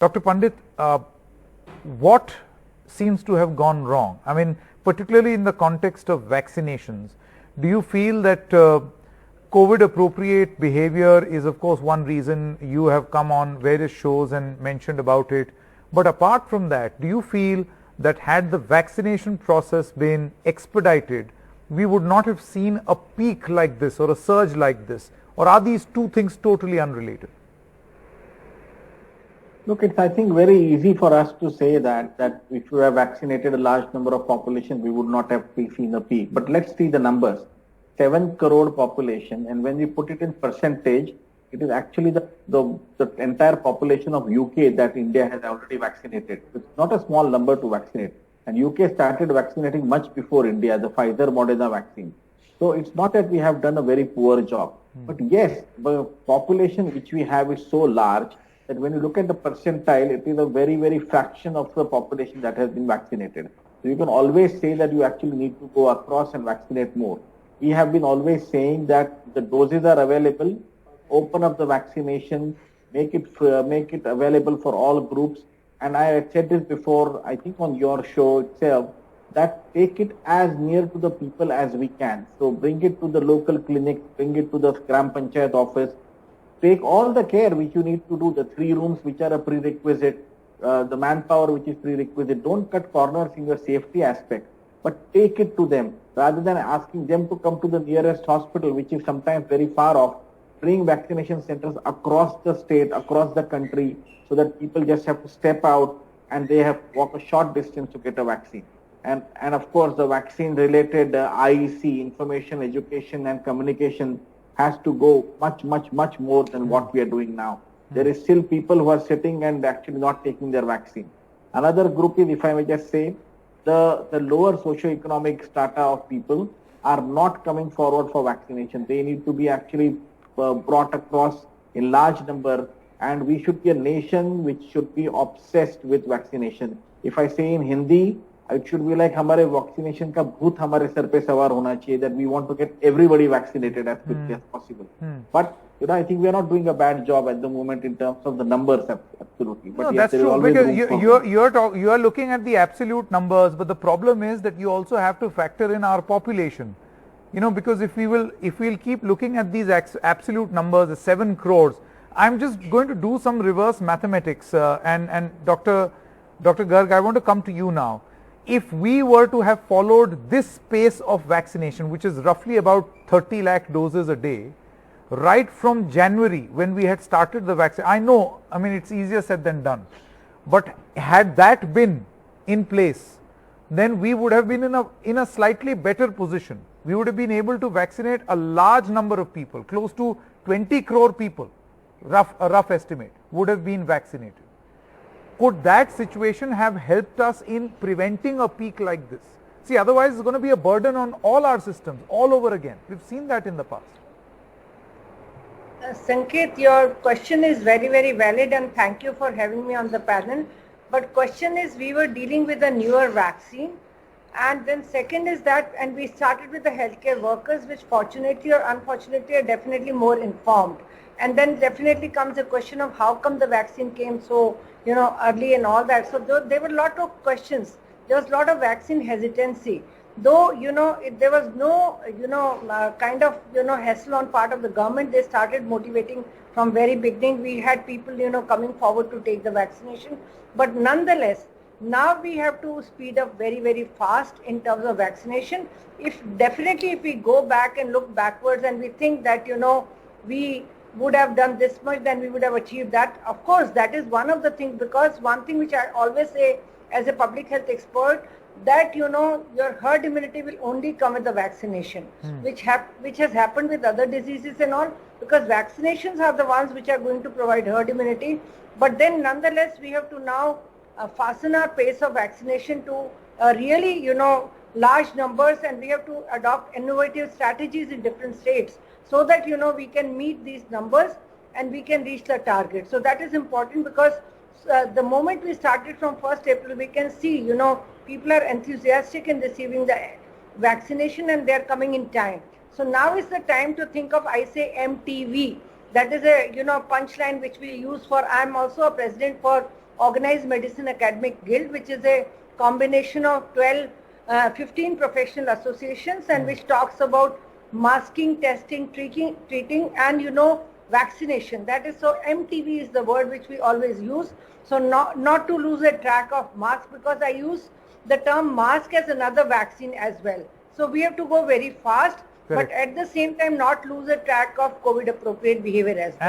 Dr. Pandit, what seems to have gone wrong? I mean, particularly in the context of vaccinations, do you feel that COVID appropriate behavior is of course one reason? You have come on various shows and mentioned about it, but apart from that, do you feel that had the vaccination process been expedited, we would not have seen a peak like this or a surge like this, or are these two things totally unrelated? Look, it's I think very easy for us to say that if we have vaccinated a large number of population, we would not have seen a peak. But let's see the numbers. 7 crore population, and when we put it in percentage, it is actually the entire population of UK that India has already vaccinated. It's not a small number to vaccinate. And UK started vaccinating much before India, the Pfizer Moderna vaccine. So it's not that we have done a very poor job. But yes, the population which we have is so large that when you look at the percentile, it is a very, very fraction of the population that has been vaccinated. So you can always say that you actually need to go across and vaccinate more. We have been always saying that the doses are available, open up the vaccination, make it available for all groups. And I had said this before, I think on your show itself, that take it as near to the people as we can. So bring it to the local clinic, bring it to the Gram Panchayat office, take all the care which you need to do, the 3 rooms which are a prerequisite, the manpower which is prerequisite. Don't cut corners in your safety aspect, but take it to them rather than asking them to come to the nearest hospital, which is sometimes very far off. Bring vaccination centers across the state, across the country, so that people just have to step out and they have to walk a short distance to get a vaccine. And of course, the vaccine related IEC, information, education and communication, has to go much more than what we are doing now. There is still people who are sitting and actually not taking their vaccine. Another group is, if I may just say, the lower socioeconomic strata of people are not coming forward for vaccination. They need to be actually brought across in large number, and we should be a nation which should be obsessed with vaccination. If I say in Hindi, it should be like हमारे vaccination का भूत हमारे sir पे सवार होना चाहिए, that we want to get everybody vaccinated as quickly as possible. But I think we are not doing a bad job at the moment in terms of the numbers, absolutely. But no, yes, that's true, because you are looking at the absolute numbers, but the problem is that you also have to factor in our population. Because if we'll keep looking at these absolute numbers, the 7 crores, I'm just going to do some reverse mathematics, and Dr. Garg, I want to come to you now. If we were to have followed this pace of vaccination, which is roughly about 30 lakh doses a day, right from January when we had started the vaccine, I mean it's easier said than done, but had that been in place, then we would have been in a slightly better position. We would have been able to vaccinate a large number of people, close to 20 crore people, a rough estimate, would have been vaccinated. Could that situation have helped us in preventing a peak like this? See, otherwise it's going to be a burden on all our systems all over again. We've seen that in the past. Sanket, your question is very, very valid, and thank you for having me on the panel. But question is, we were dealing with a newer vaccine, and then second is that, and we started with the healthcare workers, which fortunately or unfortunately are definitely more informed. And then definitely comes a question of how come the vaccine came so early and all that. So there were a lot of questions. There was a lot of vaccine hesitancy. Though, there was no, kind of, hassle on part of the government. They started motivating from very beginning. We had people, coming forward to take the vaccination. But nonetheless, now we have to speed up very, very fast in terms of vaccination. If we go back and look backwards and we think that, we would have done this much, then we would have achieved that. Of course, that is one of the things, because one thing which I always say as a public health expert, that your herd immunity will only come with the vaccination, which has happened with other diseases and all, because vaccinations are the ones which are going to provide herd immunity. But then nonetheless, we have to now fasten our pace of vaccination to really large numbers, and we have to adopt innovative strategies in different states, so that we can meet these numbers and we can reach the target. So that is important, because the moment we started from 1st April, we can see people are enthusiastic in receiving the vaccination and they are coming in time. So now is the time to think of, I say, MTV. That is a punchline which we use for. I am also a president for Organized Medicine Academic Guild, which is a combination of 15 professional associations, and which talks about masking, testing, treating, and vaccination. That is, so MTV is the word which we always use. So not to lose a track of mask, because I use the term mask as another vaccine as well. So we have to go very fast, Correct. but at the same time not lose a track of COVID appropriate behavior as well.